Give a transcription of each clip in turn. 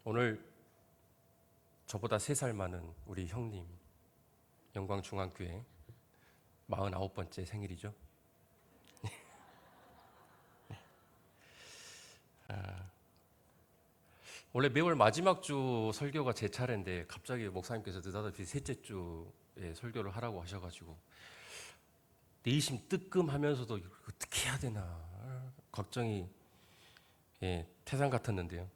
오늘 저보다 3살 많은 우리 형님 영광중앙교회 49번째 생일이죠. 원래 매월 마지막 주 설교가 제 차례인데 갑자기 목사님께서 느닷없이 셋째 주에 설교를 하라고 하셔가지고 내심 뜨끔하면서도 이걸 어떻게 해야 되나 걱정이 태산 같았는데요.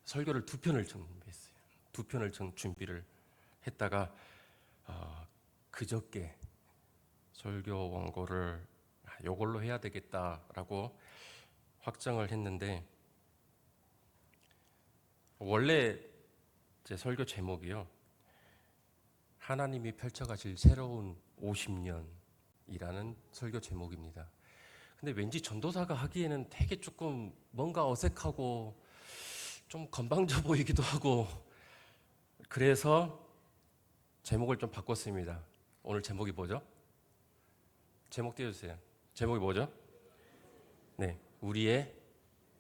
설교를 2편을 준비했어요. 2편을 준비를 했다가 그저께 설교 원고를 요걸로 해야 되겠다라고 확정을 했는데, 원래 제 설교 제목이요, 하나님이 펼쳐가실 새로운 50년이라는 설교 제목입니다. 근데 왠지 전도사가 하기에는 되게 조금 뭔가 어색하고 좀 건방져 보이기도 하고, 그래서 제목을 좀 바꿨습니다. 오늘 제목이 뭐죠? 제목 띄워주세요. 제목이 뭐죠? 네, 우리의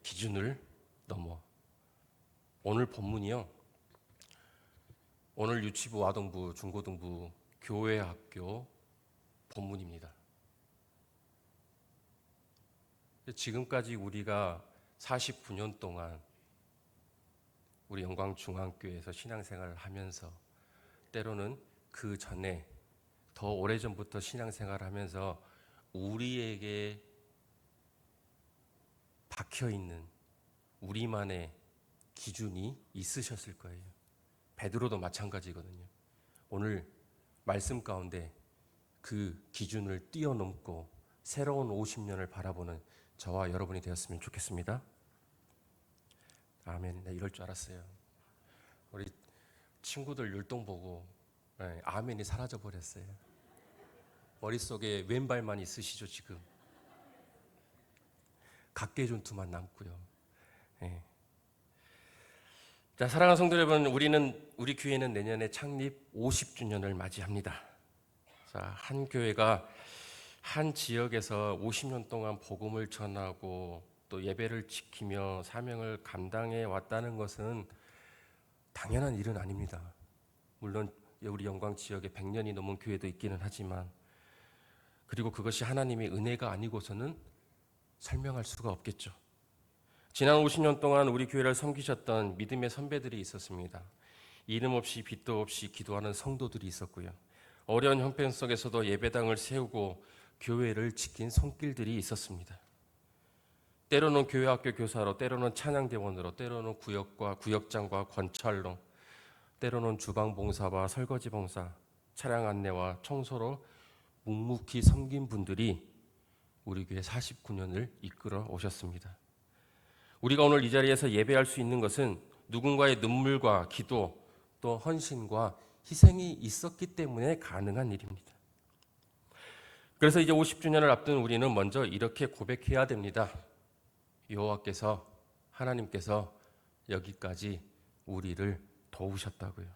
기준을 넘어. 오늘 본문이요, 오늘 유치부, 아동부, 중고등부, 교회, 학교 본문입니다. 지금까지 우리가 49년 동안 우리 영광중앙교회에서 신앙생활을 하면서, 때로는 그 전에 더 오래전부터 신앙생활을 하면서 우리에게 박혀있는 우리만의 기준이 있으셨을 거예요. 베드로도 마찬가지거든요. 오늘 말씀 가운데 그 기준을 뛰어넘고 새로운 50년을 바라보는 저와 여러분이 되었으면 좋겠습니다. 아멘. 네, 이럴 줄 알았어요. 우리 친구들 율동 보고 아멘이 사라져 버렸어요. 머릿속에 왼발만 있으시죠 지금. 각개존투만 남고요. 네. 자, 사랑하는 성도 여러분, 우리 교회는 내년에 창립 50주년을 맞이합니다. 자, 한 교회가 한 지역에서 50년 동안 복음을 전하고 또 예배를 지키며 사명을 감당해 왔다는 것은 당연한 일은 아닙니다. 물론 우리 영광 지역에 100년이 넘은 교회도 있기는 하지만, 그리고 그것이 하나님의 은혜가 아니고서는 설명할 수가 없겠죠. 지난 50년 동안 우리 교회를 섬기셨던 믿음의 선배들이 있었습니다. 이름 없이 빚도 없이 기도하는 성도들이 있었고요. 어려운 형편 속에서도 예배당을 세우고 교회를 지킨 손길들이 있었습니다. 때로는 교회 학교 교사로, 때로는 찬양대원으로, 때로는 구역장과 관찰로, 때로는 주방 봉사와 설거지 봉사, 차량 안내와 청소로 묵묵히 섬긴 분들이 우리 교회 49년을 이끌어 오셨습니다. 우리가 오늘 이 자리에서 예배할 수 있는 것은 누군가의 눈물과 기도, 또 헌신과 희생이 있었기 때문에 가능한 일입니다. 그래서 이제 50주년을 앞둔 우리는 먼저 이렇게 고백해야 됩니다. 여호와께서, 하나님께서 여기까지 우리를 도우셨다고요.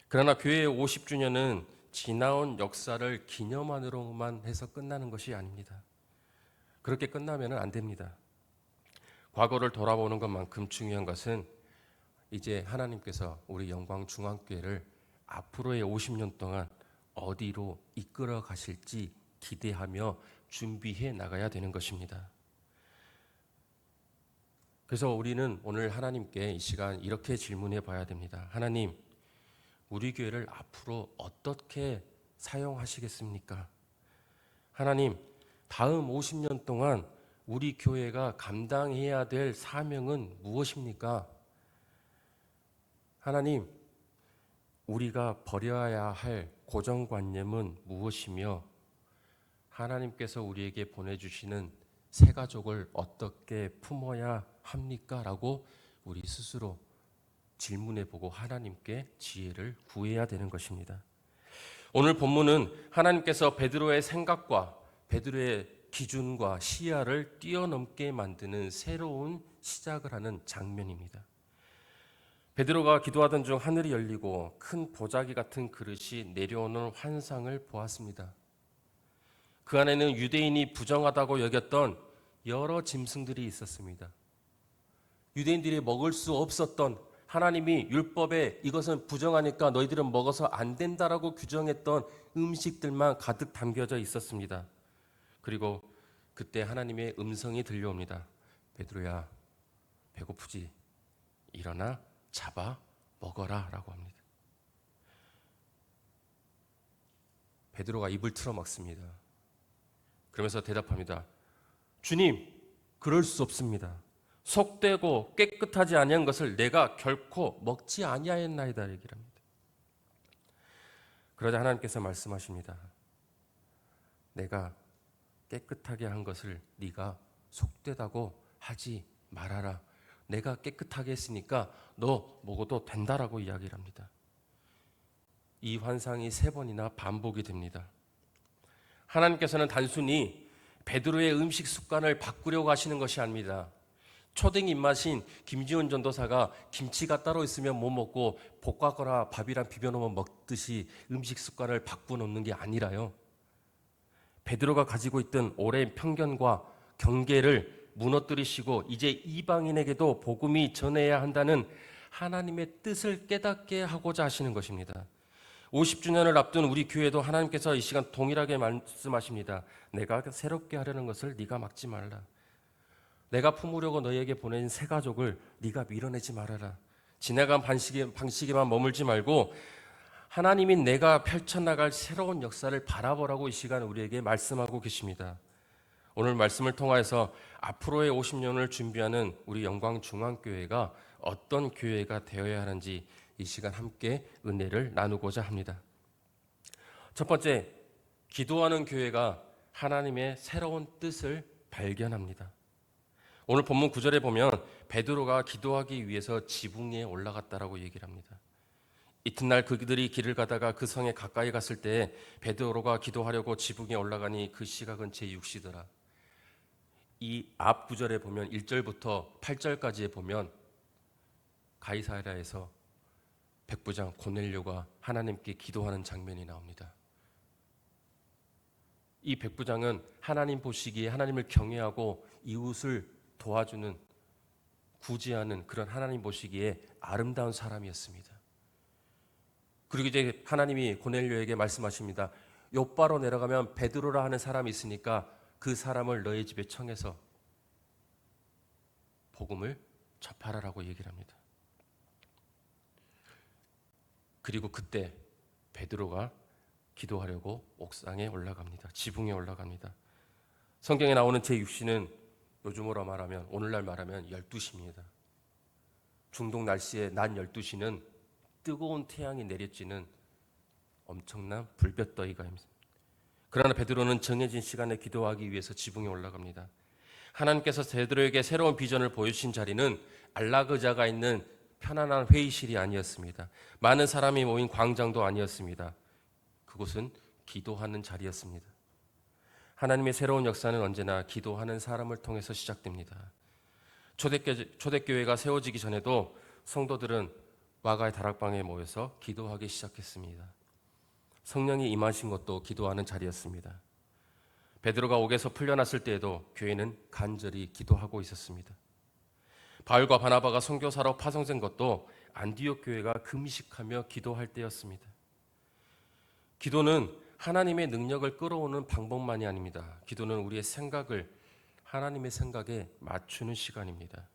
그러나 교회의 50주년은 지나온 역사를 기념하느로만 해서 끝나는 것이 아닙니다. 그렇게 끝나면 안 됩니다. 과거를 돌아보는 것만큼 중요한 것은 이제 하나님께서 우리 영광중앙교회를 앞으로의 50년 동안 어디로 이끌어 가실지 기대하며 준비해 나가야 되는 것입니다. 그래서 우리는 오늘 하나님께 이 시간 이렇게 질문해 봐야 됩니다. 하나님, 우리 교회를 앞으로 어떻게 사용하시겠습니까? 하나님, 다음 50년 동안 우리 교회가 감당해야 될 사명은 무엇입니까? 하나님, 우리가 버려야 할 고정관념은 무엇이며, 하나님께서 우리에게 보내주시는 새 가족을 어떻게 품어야 합니까? 라고 우리 스스로 질문해보고 하나님께 지혜를 구해야 되는 것입니다. 오늘 본문은 하나님께서 베드로의 생각과 베드로의 기준과 시야를 뛰어넘게 만드는 새로운 시작을 하는 장면입니다. 베드로가 기도하던 중 하늘이 열리고 큰 보자기 같은 그릇이 내려오는 환상을 보았습니다. 그 안에는 유대인이 부정하다고 여겼던 여러 짐승들이 있었습니다. 유대인들이 먹을 수 없었던, 하나님이 율법에 이것은 부정하니까 너희들은 먹어서 안 된다라고 규정했던 음식들만 가득 담겨져 있었습니다. 그리고 그때 하나님의 음성이 들려옵니다. 베드로야, 배고프지? 일어나 잡아 먹어라 라고 합니다. 베드로가 입을 틀어 막습니다. 그러면서 대답합니다. 주님, 그럴 수 없습니다. 속되고 깨끗하지 아니한 것을 내가 결코 먹지 아니하였나이다 얘기를 합니다. 그러자 하나님께서 말씀하십니다. 내가 깨끗하게 한 것을 네가 속되다고 하지 말아라. 내가 깨끗하게 했으니까 너 먹어도 된다라고 이야기를 합니다. 이 환상이 3번이나 반복이 됩니다. 하나님께서는 단순히 베드로의 음식 습관을 바꾸려고 하시는 것이 아닙니다. 초등 입맛인 김지훈 전도사가 김치가 따로 있으면 못 먹고 볶아거나 밥이랑 비벼놓으면 먹듯이 음식 습관을 바꾸놓는 게 아니라요. 베드로가 가지고 있던 오랜 편견과 경계를 무너뜨리시고 이제 이방인에게도 복음이 전해야 한다는 하나님의 뜻을 깨닫게 하고자 하시는 것입니다. 50주년을 앞둔 우리 교회도 하나님께서 이 시간 동일하게 말씀하십니다. 내가 새롭게 하려는 것을 네가 막지 말라. 내가 품으려고 너희에게 보낸 새 가족을 네가 밀어내지 말아라. 지나간 방식에만 머물지 말고 하나님인 내가 펼쳐나갈 새로운 역사를 바라보라고 이 시간 우리에게 말씀하고 계십니다. 오늘 말씀을 통하여서 앞으로의 50년을 준비하는 우리 영광중앙교회가 어떤 교회가 되어야 하는지 이 시간 함께 은혜를 나누고자 합니다. 첫 번째, 기도하는 교회가 하나님의 새로운 뜻을 발견합니다. 오늘 본문 9절에 보면 베드로가 기도하기 위해서 지붕에 올라갔다라고 얘기를 합니다. 이튿날 그들이 길을 가다가 그 성에 가까이 갔을 때 베드로가 기도하려고 지붕에 올라가니 그 시각은 제6시더라. 이 앞 구절에 보면 1절부터 8절까지에 보면 가이사랴에서 백부장 고넬료가 하나님께 기도하는 장면이 나옵니다. 이 백부장은 하나님 보시기에 하나님을 경외하고 이웃을 도와주는, 구제하는 그런 하나님 보시기에 아름다운 사람이었습니다. 그리고 이제 하나님이 고넬료에게 말씀하십니다. 욥바로 내려가면 베드로라 하는 사람이 있으니까 그 사람을 너의 집에 청해서 복음을 접하라라고 얘기를 합니다. 그리고 그때 베드로가 기도하려고 옥상에 올라갑니다. 지붕에 올라갑니다. 성경에 나오는 제6시는 요즘으로 말하면, 오늘날 말하면 12시입니다. 중동 날씨에 낮 12시는 뜨거운 태양이 내리쬐는 엄청난 불볕더위가입니다. 그러나 베드로는 정해진 시간에 기도하기 위해서 지붕에 올라갑니다. 하나님께서 베드로에게 새로운 비전을 보여주신 자리는 안락의자가 있는 편안한 회의실이 아니었습니다. 많은 사람이 모인 광장도 아니었습니다. 그곳은 기도하는 자리였습니다. 하나님의 새로운 역사는 언제나 기도하는 사람을 통해서 시작됩니다. 초대교회가 세워지기 전에도 성도들은 와가의 다락방에 모여서 기도하기 시작했습니다. 성령이 임하신 것도 기도하는 자리였습니다. 베드로가 옥에서 풀려났을 때에도 교회는 간절히 기도하고 있었습니다. 바울과 바나바가 선교사로 파송된 것도 안디옥 교회가 금식하며 기도할 때였습니다. 기도는 하나님의 능력을 끌어오는 방법만이 아닙니다. 기도는 우리의 생각을 하나님의 생각에 맞추는 시간입니다.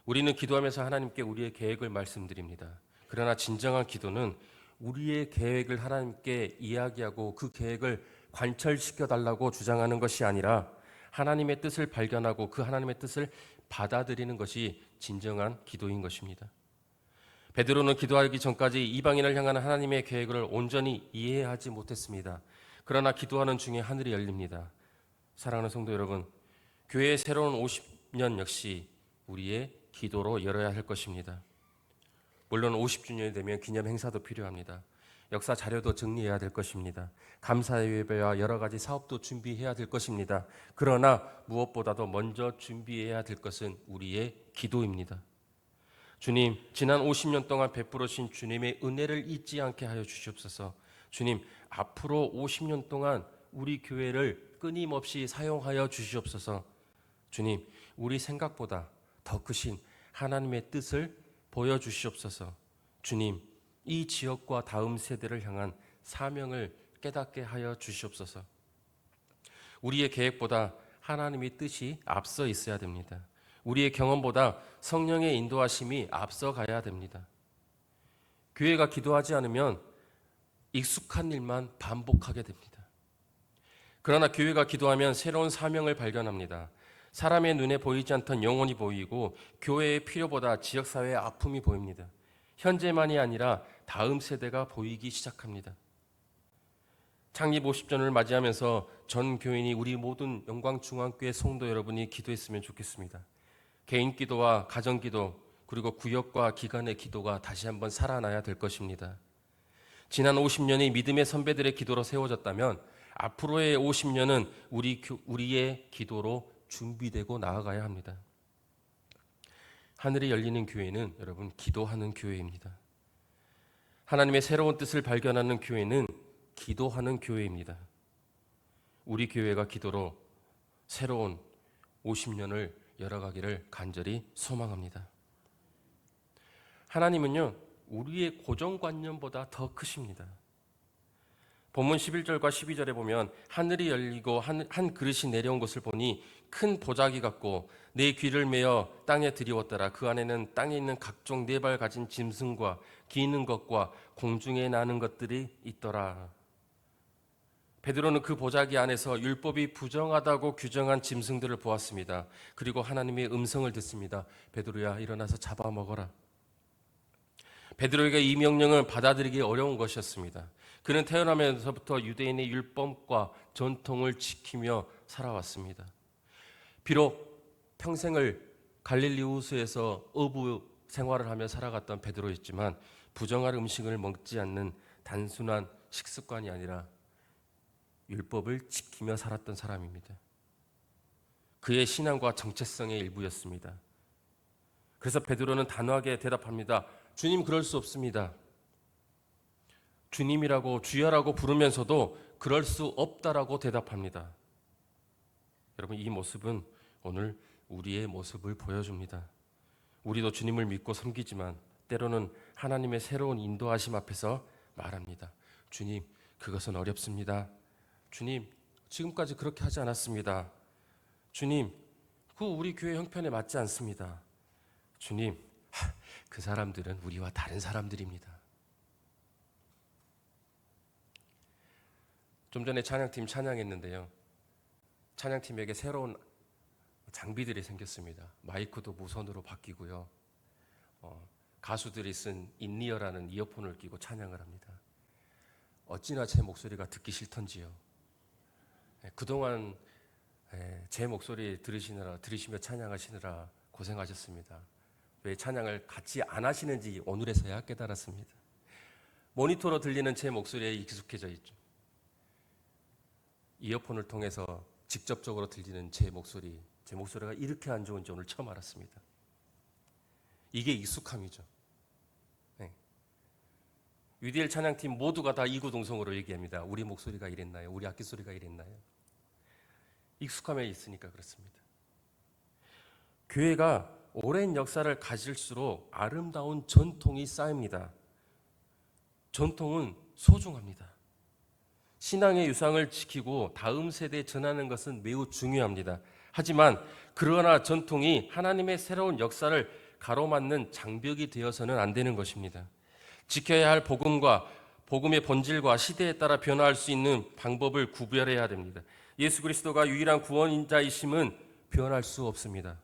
우리는 기도하면서 하나님께 우리의 계획을 말씀드립니다. 그러나 진정한 기도는 우리의 계획을 하나님께 이야기하고 그 계획을 관철시켜 달라고 주장하는 것이 아니라 하나님의 뜻을 발견하고 그 하나님의 뜻을 받아들이는 것이 진정한 기도인 것입니다. 베드로는 기도하기 전까지 이방인을 향한 하나님의 계획을 온전히 이해하지 못했습니다. 그러나 기도하는 중에 하늘이 열립니다. 사랑하는 성도 여러분, 교회의 새로운 50년 역시 우리의 기도로 열어야 할 것입니다. 물론 50주년이 되면 기념 행사도 필요합니다. 역사 자료도 정리해야 될 것입니다. 감사 예배와 여러 가지 사업도 준비해야 될 것입니다. 그러나 무엇보다도 먼저 준비해야 될 것은 우리의 기도입니다. 주님, 지난 50년 동안 베풀어신 주님의 은혜를 잊지 않게 하여 주시옵소서. 주님, 앞으로 50년 동안 우리 교회를 끊임없이 사용하여 주시옵소서. 주님, 우리 생각보다 더 크신 하나님의 뜻을 보여주시옵소서. 주님, 이 지역과 다음 세대를 향한 사명을 깨닫게 하여 주시옵소서. 우리의 계획보다 하나님의 뜻이 앞서 있어야 됩니다. 우리의 경험보다 성령의 인도하심이 앞서 가야 됩니다. 교회가 기도하지 않으면 익숙한 일만 반복하게 됩니다. 그러나 교회가 기도하면 새로운 사명을 발견합니다. 사람의 눈에 보이지 않던 영혼이 보이고 교회의 필요보다 지역사회의 아픔이 보입니다. 현재만이 아니라 다음 세대가 보이기 시작합니다. 창립 50주년을 맞이하면서 전 교인이 우리 모든 영광중앙교회 성도 여러분이 기도했으면 좋겠습니다. 개인 기도와 가정 기도 그리고 구역과 기관의 기도가 다시 한번 살아나야 될 것입니다. 지난 50년이 믿음의 선배들의 기도로 세워졌다면 앞으로의 50년은 우리의 기도로 준비되고 나아가야 합니다. 하늘이 열리는 교회는 여러분 기도하는 교회입니다. 하나님의 새로운 뜻을 발견하는 교회는 기도하는 교회입니다. 우리 교회가 기도로 새로운 50년을 열어가기를 간절히 소망합니다. 하나님은요, 우리의 고정관념보다 더 크십니다. 본문 11절과 12절에 보면 하늘이 열리고 한 그릇이 내려온 것을 보니 큰 보자기 같고 내 귀를 메어 땅에 들이웠더라. 그 안에는 땅에 있는 각종 네 발 가진 짐승과 기는 것과 공중에 나는 것들이 있더라. 베드로는 그 보자기 안에서 율법이 부정하다고 규정한 짐승들을 보았습니다. 그리고 하나님의 음성을 듣습니다. 베드로야, 일어나서 잡아먹어라. 베드로에게 이 명령은 받아들이기 어려운 것이었습니다. 그는 태어나면서부터 유대인의 율법과 전통을 지키며 살아왔습니다. 비록 평생을 갈릴리 호수에서 어부 생활을 하며 살아갔던 베드로였지만 부정한 음식을 먹지 않는 단순한 식습관이 아니라 율법을 지키며 살았던 사람입니다. 그의 신앙과 정체성의 일부였습니다. 그래서 베드로는 단호하게 대답합니다. 주님, 그럴 수 없습니다. 주님이라고 주여라고 부르면서도 그럴 수 없다라고 대답합니다. 여러분, 이 모습은 오늘 우리의 모습을 보여줍니다. 우리도 주님을 믿고 섬기지만 때로는 하나님의 새로운 인도하심 앞에서 말합니다. 주님, 그것은 어렵습니다. 주님, 지금까지 그렇게 하지 않았습니다. 주님, 그거 우리 교회 형편에 맞지 않습니다. 주님, 그 사람들은 우리와 다른 사람들입니다. 좀 전에 찬양팀 찬양했는데요. 찬양팀에게 새로운 장비들이 생겼습니다. 마이크도 무선으로 바뀌고요. 가수들이 쓴 인리어라는 이어폰을 끼고 찬양을 합니다. 어찌나 제 목소리가 듣기 싫던지요. 그동안 제 목소리 들으시며 찬양하시느라 고생하셨습니다. 왜 찬양을 같이 안 하시는지 오늘에서야 깨달았습니다. 모니터로 들리는 제 목소리에 익숙해져 있죠. 이어폰을 통해서 직접적으로 들리는 제 목소리가 이렇게 안 좋은지 오늘 처음 알았습니다. 이게 익숙함이죠. 네. UDL 찬양팀 모두가 다 이구동성으로 얘기합니다. 우리 목소리가 이랬나요? 우리 악기 소리가 이랬나요? 익숙함에 있으니까 그렇습니다. 교회가 오랜 역사를 가질수록 아름다운 전통이 쌓입니다. 전통은 소중합니다. 신앙의 유상을 지키고 다음 세대에 전하는 것은 매우 중요합니다. 하지만 그러나 전통이 하나님의 새로운 역사를 가로막는 장벽이 되어서는 안 되는 것입니다. 지켜야 할 복음의 본질과 시대에 따라 변화할 수 있는 방법을 구별해야 됩니다. 예수 그리스도가 유일한 구원자이심은 변할 수 없습니다.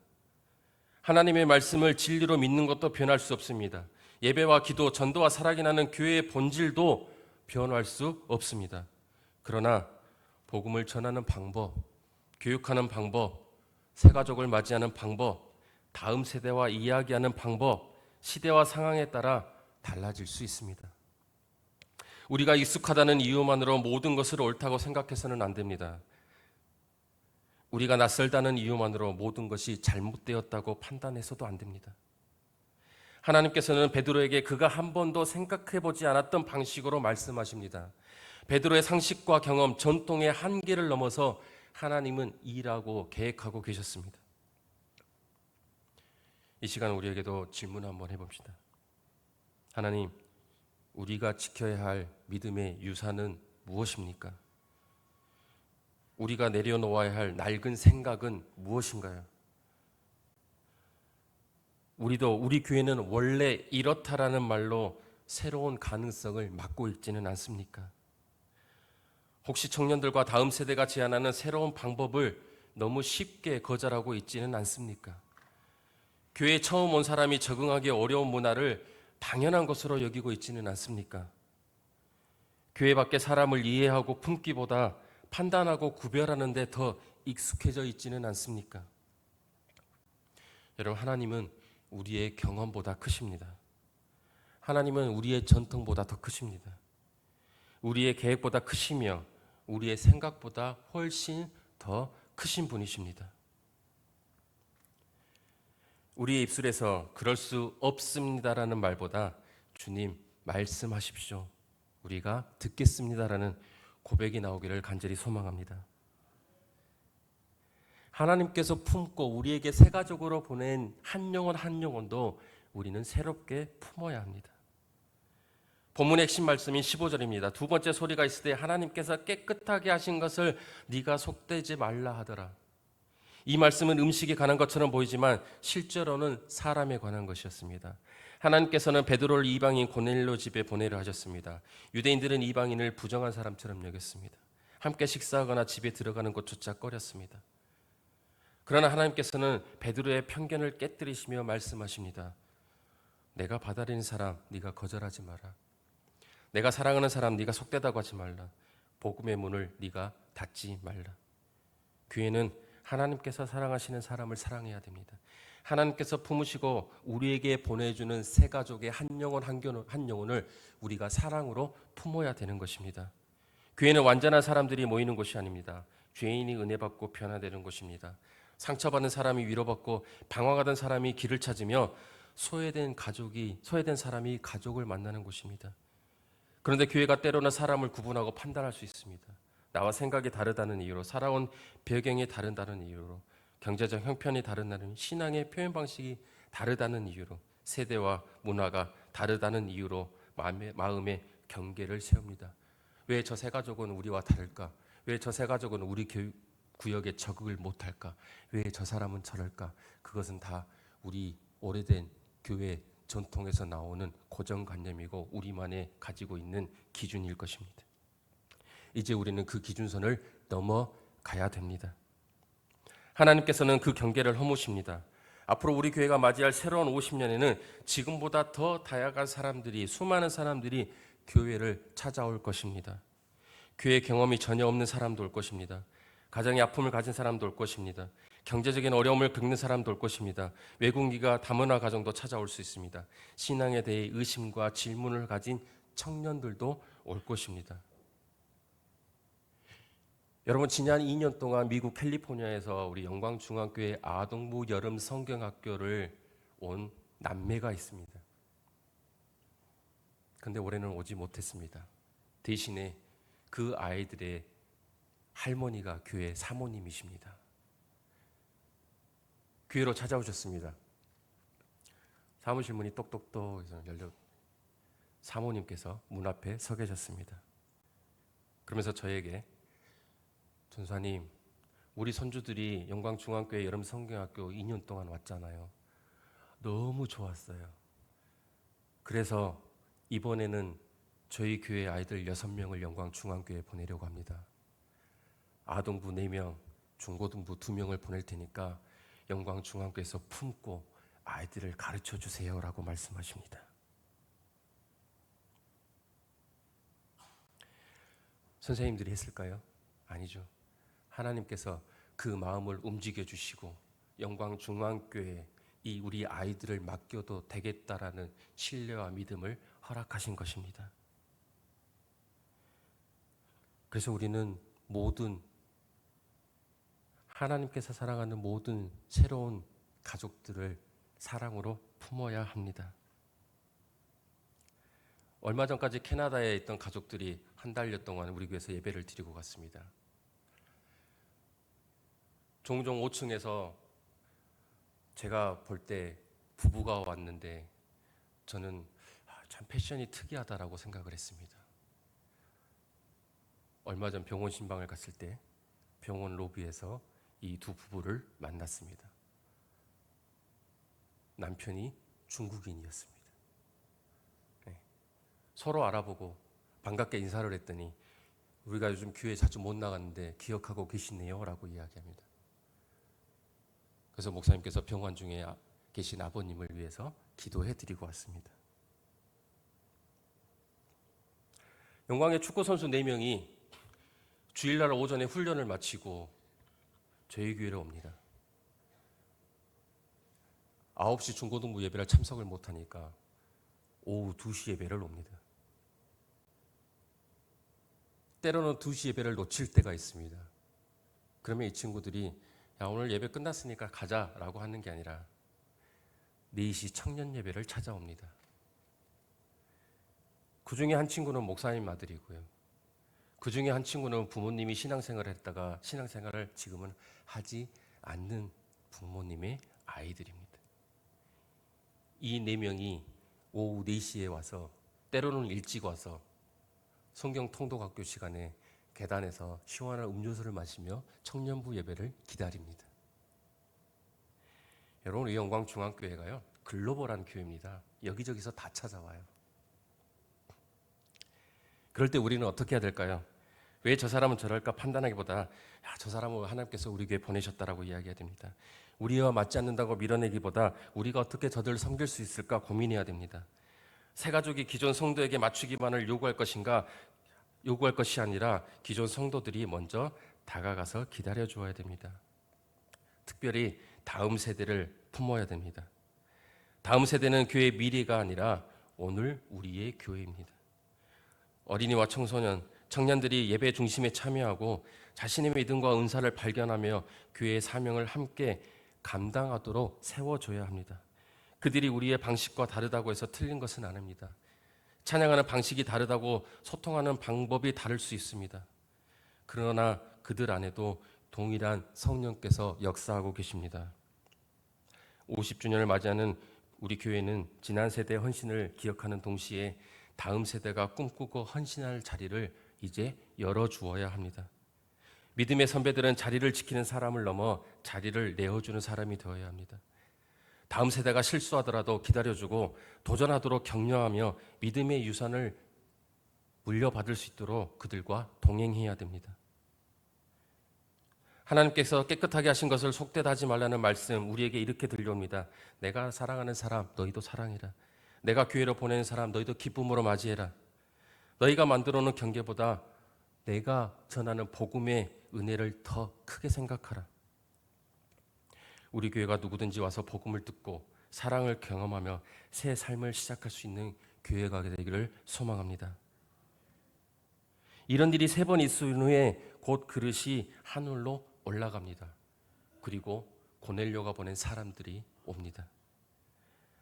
하나님의 말씀을 진리로 믿는 것도 변할 수 없습니다. 예배와 기도, 전도와 사랑이 나는 교회의 본질도 변할 수 없습니다. 그러나 복음을 전하는 방법, 교육하는 방법, 새가족을 맞이하는 방법, 다음 세대와 이야기하는 방법, 시대와 상황에 따라 달라질 수 있습니다. 우리가 익숙하다는 이유만으로 모든 것을 옳다고 생각해서는 안 됩니다. 우리가 낯설다는 이유만으로 모든 것이 잘못되었다고 판단해서도 안 됩니다. 하나님께서는 베드로에게 그가 한 번도 생각해보지 않았던 방식으로 말씀하십니다. 베드로의 상식과 경험, 전통의 한계를 넘어서 하나님은 일하고 계획하고 계셨습니다. 이 시간 우리에게도 질문 한번 해봅시다. 하나님, 우리가 지켜야 할 믿음의 유산은 무엇입니까? 우리가 내려놓아야 할 낡은 생각은 무엇인가요? 우리 교회는 원래 이렇다라는 말로 새로운 가능성을 막고 있지는 않습니까? 혹시 청년들과 다음 세대가 제안하는 새로운 방법을 너무 쉽게 거절하고 있지는 않습니까? 교회에 처음 온 사람이 적응하기 어려운 문화를 당연한 것으로 여기고 있지는 않습니까? 교회 밖에 사람을 이해하고 품기보다 판단하고 구별하는 데 더 익숙해져 있지는 않습니까? 여러분, 하나님은 우리의 경험보다 크십니다. 하나님은 우리의 전통보다 더 크십니다. 우리의 계획보다 크시며 우리의 생각보다 훨씬 더 크신 분이십니다. 우리의 입술에서 그럴 수 없습니다라는 말보다 주님 말씀하십시오, 우리가 듣겠습니다라는 고백이 나오기를 간절히 소망합니다. 하나님께서 품고 우리에게 세가족으로 보낸 한 영혼 한 영혼도 우리는 새롭게 품어야 합니다. 본문의 핵심 말씀인 15절입니다. 두 번째 소리가 있을 때 하나님께서 깨끗하게 하신 것을 네가 속되지 말라 하더라. 이 말씀은 음식에 관한 것처럼 보이지만 실제로는 사람에 관한 것이었습니다. 하나님께서는 베드로를 이방인 고넬료 집에 보내려 하셨습니다. 유대인들은 이방인을 부정한 사람처럼 여겼습니다. 함께 식사하거나 집에 들어가는 것조차 꺼렸습니다. 그러나 하나님께서는 베드로의 편견을 깨뜨리시며 말씀하십니다. 내가 받아들이는 사람 네가 거절하지 마라. 내가 사랑하는 사람 네가 속되다고 하지 말라. 복음의 문을 네가 닫지 말라. 교회는 하나님께서 사랑하시는 사람을 사랑해야 됩니다. 하나님께서 품으시고 우리에게 보내주는 새 가족의 한 영혼을 우리가 사랑으로 품어야 되는 것입니다. 교회는 완전한 사람들이 모이는 곳이 아닙니다. 죄인이 은혜 받고 변화되는 곳입니다. 상처받은 사람이 위로받고 방황하던 사람이 길을 찾으며 소외된 사람이 가족을 만나는 곳입니다. 그런데 교회가 때로는 사람을 구분하고 판단할 수 있습니다. 나와 생각이 다르다는 이유로, 살아온 배경이 다르다는 이유로, 경제적 형편이 다르다는, 신앙의 표현 방식이 다르다는 이유로, 세대와 문화가 다르다는 이유로 마음의 경계를 세웁니다. 왜 저 세 가족은 우리와 다를까? 왜 저 세 가족은 우리 구역에 적응을 못할까? 왜 저 사람은 저럴까? 그것은 다 우리 오래된 교회 전통에서 나오는 고정관념이고 우리만의 가지고 있는 기준일 것입니다. 이제 우리는 그 기준선을 넘어가야 됩니다. 하나님께서는 그 경계를 허무십니다. 앞으로 우리 교회가 맞이할 새로운 50년에는 지금보다 더 다양한 사람들이, 수많은 사람들이 교회를 찾아올 것입니다. 교회 경험이 전혀 없는 사람도 올 것입니다. 가정의 아픔을 가진 사람도 올 것입니다. 경제적인 어려움을 겪는 사람도 올 것입니다. 외국인과 다문화 가정도 찾아올 수 있습니다. 신앙에 대해 의심과 질문을 가진 청년들도 올 것입니다. 여러분, 지난 2년 동안 미국 캘리포니아에서 우리 영광중앙교회 아동부 여름 성경학교를 온 남매가 있습니다. 그런데 올해는 오지 못했습니다. 대신에 그 아이들의 할머니가 교회 사모님이십니다. 교회로 찾아오셨습니다. 사무실 문이 똑똑똑 해서 열려 사모님께서 문 앞에 서 계셨습니다. 그러면서 저에게, 전사님, 우리 손주들이 영광중앙교회 여름 성경학교 2년 동안 왔잖아요. 너무 좋았어요. 그래서 이번에는 저희 교회 아이들 6명을 영광중앙교회에 보내려고 합니다. 아동부 4명, 중고등부 2명을 보낼 테니까 영광중앙교회에서 품고 아이들을 가르쳐 주세요라고 말씀하십니다. 선생님들이 했을까요? 아니죠. 하나님께서 그 마음을 움직여 주시고 영광중앙교회에 이 우리 아이들을 맡겨도 되겠다라는 신뢰와 믿음을 허락하신 것입니다. 그래서 우리는 모든 하나님께서 사랑하는 모든 새로운 가족들을 사랑으로 품어야 합니다. 얼마 전까지 캐나다에 있던 가족들이 한 달여 동안 우리 교회에서 예배를 드리고 갔습니다. 종종 5층에서 제가 볼 때 부부가 왔는데 저는 참 패션이 특이하다라고 생각을 했습니다. 얼마 전 병원 신방을 갔을 때 병원 로비에서 이 두 부부를 만났습니다. 남편이 중국인이었습니다. 네. 서로 알아보고 반갑게 인사를 했더니 우리가 요즘 교회 자주 못 나갔는데 기억하고 계시네요 라고 이야기합니다. 그래서 목사님께서 병원 중에 계신 아버님을 위해서 기도해 드리고 왔습니다. 영광의 축구선수 4명이 주일날 오전에 훈련을 마치고 저희 교회로 옵니다. 9시 중고등부 예배를 참석을 못하니까 오후 2시 예배를 옵니다. 때로는 2시 예배를 놓칠 때가 있습니다. 그러면 이 친구들이 야, 오늘 예배 끝났으니까 가자라고 하는 게 아니라 4시 청년 예배를 찾아옵니다. 그 중에 한 친구는 목사님 아들이고요. 그 중에 한 친구는 부모님이 신앙생활을 했다가 신앙생활을 지금은 하지 않는 부모님의 아이들입니다. 이 4명이 오후 4시에 와서 때로는 일찍 와서 성경 통독학교 시간에 계단에서 시원한 음료수를 마시며 청년부 예배를 기다립니다. 여러분, 이 영광중앙교회가요 글로벌한 교회입니다. 여기저기서 다 찾아와요. 그럴 때 우리는 어떻게 해야 될까요? 왜 저 사람은 저럴까 판단하기보다 야, 저 사람은 하나님께서 우리 교회에 보내셨다라고 이야기해야 됩니다. 우리와 맞지 않는다고 밀어내기보다 우리가 어떻게 저들을 섬길 수 있을까 고민해야 됩니다. 새 가족이 기존 성도에게 맞추기만을 요구할 것이 아니라 기존 성도들이 먼저 다가가서 기다려 주어야 됩니다. 특별히 다음 세대를 품어야 됩니다. 다음 세대는 교회의 미래가 아니라 오늘 우리의 교회입니다. 어린이와 청소년, 청년들이 예배 중심에 참여하고 자신의 믿음과 은사를 발견하며 교회의 사명을 함께 감당하도록 세워줘야 합니다. 그들이 우리의 방식과 다르다고 해서 틀린 것은 아닙니다. 찬양하는 방식이 다르다고 소통하는 방법이 다를 수 있습니다. 그러나 그들 안에도 동일한 성령께서 역사하고 계십니다. 50주년을 맞이하는 우리 교회는 지난 세대의 헌신을 기억하는 동시에 다음 세대가 꿈꾸고 헌신할 자리를 이제 열어주어야 합니다. 믿음의 선배들은 자리를 지키는 사람을 넘어 자리를 내어주는 사람이 되어야 합니다. 다음 세대가 실수하더라도 기다려주고 도전하도록 격려하며 믿음의 유산을 물려받을 수 있도록 그들과 동행해야 됩니다. 하나님께서 깨끗하게 하신 것을 속되다 하지 말라는 말씀 우리에게 이렇게 들려옵니다. 내가 사랑하는 사람 너희도 사랑해라. 내가 교회로 보내는 사람 너희도 기쁨으로 맞이해라. 너희가 만들어 놓은 경계보다 내가 전하는 복음의 은혜를 더 크게 생각하라. 우리 교회가 누구든지 와서 복음을 듣고 사랑을 경험하며 새 삶을 시작할 수 있는 교회가 되기를 소망합니다. 이런 일이 3번 있은 후에 곧 그릇이 하늘로 올라갑니다. 그리고 고넬료가 보낸 사람들이 옵니다.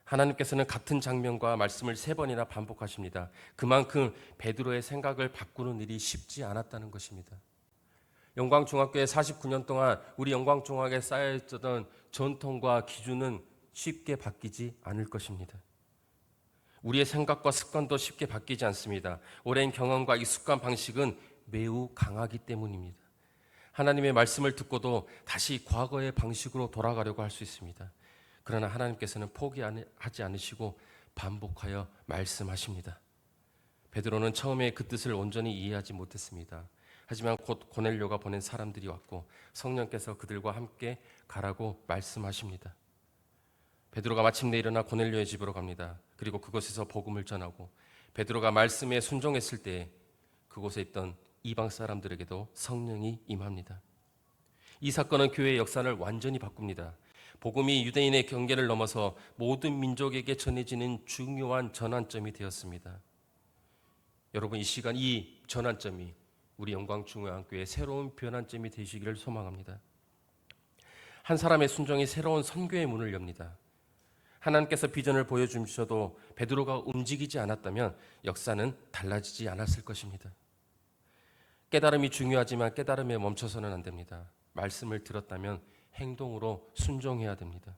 하나님께서는 같은 장면과 말씀을 3번이나 반복하십니다. 그만큼 베드로의 생각을 바꾸는 일이 쉽지 않았다는 것입니다. 영광중학교에 49년 동안 우리 영광중학에 쌓여있던 전통과 기준은 쉽게 바뀌지 않을 것입니다. 우리의 생각과 습관도 쉽게 바뀌지 않습니다. 오랜 경험과 익숙한 방식은 매우 강하기 때문입니다. 하나님의 말씀을 듣고도 다시 과거의 방식으로 돌아가려고 할 수 있습니다. 그러나 하나님께서는 포기하지 않으시고 반복하여 말씀하십니다. 베드로는 처음에 그 뜻을 온전히 이해하지 못했습니다. 하지만 곧 고넬료가 보낸 사람들이 왔고 성령께서 그들과 함께 가라고 말씀하십니다. 베드로가 마침내 일어나 고넬료의 집으로 갑니다. 그리고 그곳에서 복음을 전하고 베드로가 말씀에 순종했을 때 그곳에 있던 이방 사람들에게도 성령이 임합니다. 이 사건은 교회의 역사를 완전히 바꿉니다. 복음이 유대인의 경계를 넘어서 모든 민족에게 전해지는 중요한 전환점이 되었습니다. 여러분, 이 시간 이 전환점이 우리 영광중앙교회의 새로운 변환점이 되시기를 소망합니다. 한 사람의 순종이 새로운 선교의 문을 엽니다. 하나님께서 비전을 보여주셔도 베드로가 움직이지 않았다면 역사는 달라지지 않았을 것입니다. 깨달음이 중요하지만 깨달음에 멈춰서는 안 됩니다. 말씀을 들었다면 행동으로 순종해야 됩니다.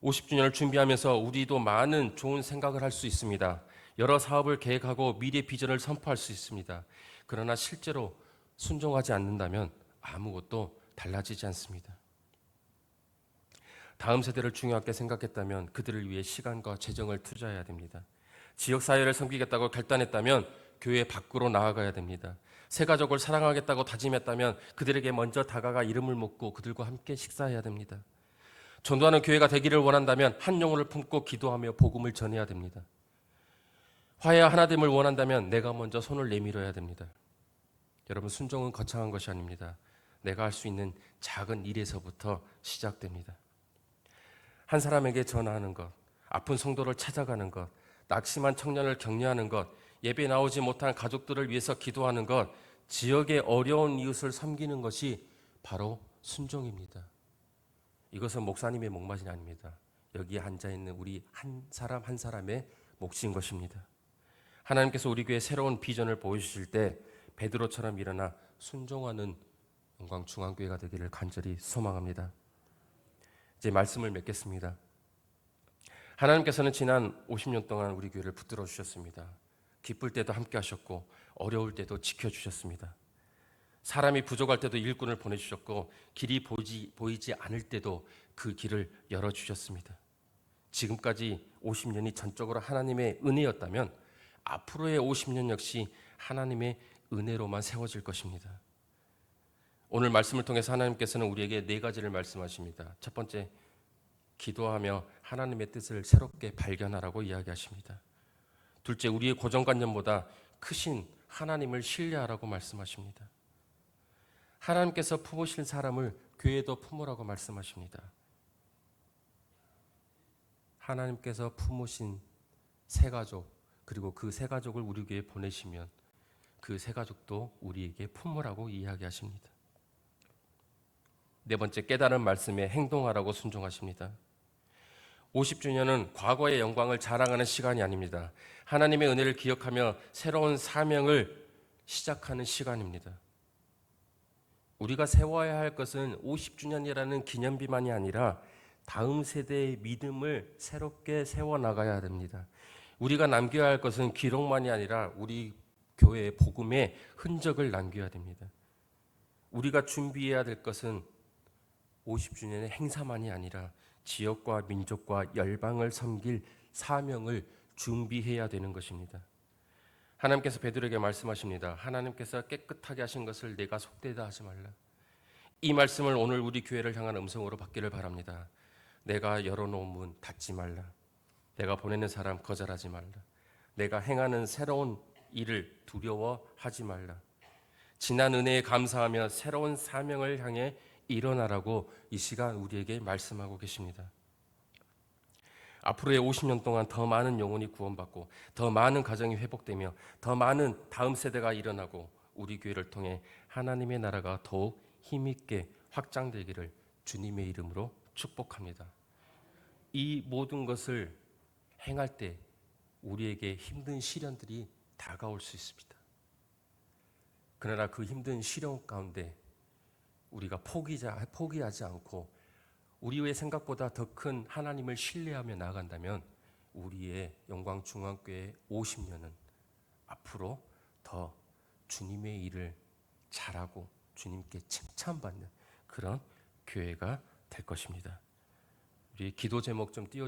50주년을 준비하면서 우리도 많은 좋은 생각을 할 수 있습니다. 여러 사업을 계획하고 미래 비전을 선포할 수 있습니다. 그러나 실제로 순종하지 않는다면 아무것도 달라지지 않습니다. 다음 세대를 중요하게 생각했다면 그들을 위해 시간과 재정을 투자해야 됩니다. 지역사회를 섬기겠다고 결단했다면 교회 밖으로 나아가야 됩니다. 새 가족을 사랑하겠다고 다짐했다면 그들에게 먼저 다가가 이름을 묻고 그들과 함께 식사해야 됩니다. 전도하는 교회가 되기를 원한다면 한 영혼을 품고 기도하며 복음을 전해야 됩니다. 화해와 하나됨을 원한다면 내가 먼저 손을 내밀어야 됩니다. 여러분, 순종은 거창한 것이 아닙니다. 내가 할 수 있는 작은 일에서부터 시작됩니다. 한 사람에게 전화하는 것, 아픈 성도를 찾아가는 것, 낙심한 청년을 격려하는 것, 예배 나오지 못한 가족들을 위해서 기도하는 것, 지역의 어려운 이웃을 섬기는 것이 바로 순종입니다. 이것은 목사님의 몫이 아닙니다. 여기에 앉아있는 우리 한 사람 한 사람의 몫인 것입니다. 하나님께서 우리 교회에 새로운 비전을 보여주실 때 베드로처럼 일어나 순종하는 영광중앙교회가 되기를 간절히 소망합니다. 이제 말씀을 맺겠습니다. 하나님께서는 지난 50년 동안 우리 교회를 붙들어 주셨습니다. 기쁠 때도 함께 하셨고 어려울 때도 지켜주셨습니다. 사람이 부족할 때도 일꾼을 보내주셨고 길이 보이지 않을 때도 그 길을 열어주셨습니다. 지금까지 50년이 전적으로 하나님의 은혜였다면 앞으로의 50년 역시 하나님의 은혜로만 세워질 것입니다. 오늘 말씀을 통해서 하나님께서는 우리에게 네 가지를 말씀하십니다. 첫 번째, 기도하며 하나님의 뜻을 새롭게 발견하라고 이야기하십니다. 둘째, 우리의 고정관념보다 크신 하나님을 신뢰하라고 말씀하십니다. 하나님께서 품으신 사람을 교회도 품으라고 말씀하십니다. 하나님께서 품으신 새 가족, 그리고 그 새 가족을 우리 교회에 보내시면 그 새 가족도 우리에게 품으라고 이야기하십니다. 네 번째, 깨달은 말씀에 행동하라고 순종하십니다. 50주년은 과거의 영광을 자랑하는 시간이 아닙니다. 하나님의 은혜를 기억하며 새로운 사명을 시작하는 시간입니다. 우리가 세워야 할 것은 50주년이라는 기념비만이 아니라 다음 세대의 믿음을 새롭게 세워나가야 됩니다. 우리가 남겨야 할 것은 기록만이 아니라 우리 교회의 복음의 흔적을 남겨야 됩니다. 우리가 준비해야 될 것은 50주년의 행사만이 아니라 지역과 민족과 열방을 섬길 사명을 준비해야 되는 것입니다. 하나님께서 베드로에게 말씀하십니다. 하나님께서 깨끗하게 하신 것을 내가 속되다 하지 말라. 이 말씀을 오늘 우리 교회를 향한 음성으로 받기를 바랍니다. 내가 열어놓은 문 닫지 말라. 내가 보내는 사람 거절하지 말라. 내가 행하는 새로운 일을 두려워하지 말라. 지난 은혜에 감사하며 새로운 사명을 향해 일어나라고 이 시간 우리에게 말씀하고 계십니다. 앞으로의 50년 동안 더 많은 영혼이 구원받고 더 많은 가정이 회복되며 더 많은 다음 세대가 일어나고 우리 교회를 통해 하나님의 나라가 더욱 힘있게 확장되기를 주님의 이름으로 축복합니다. 이 모든 것을 행할 때 우리에게 힘든 시련들이 다가올 수 있습니다. 그러나 그 힘든 시련 가운데 우리가 포기하지 않고 우리의 생각보다 더 큰 하나님을 신뢰하며 나아간다면 우리의 영광중앙교회 50년은 앞으로 더 주님의 일을 잘하고 주님께 칭찬받는 그런 교회가 될 것입니다. 우리 기도 제목 좀 띄워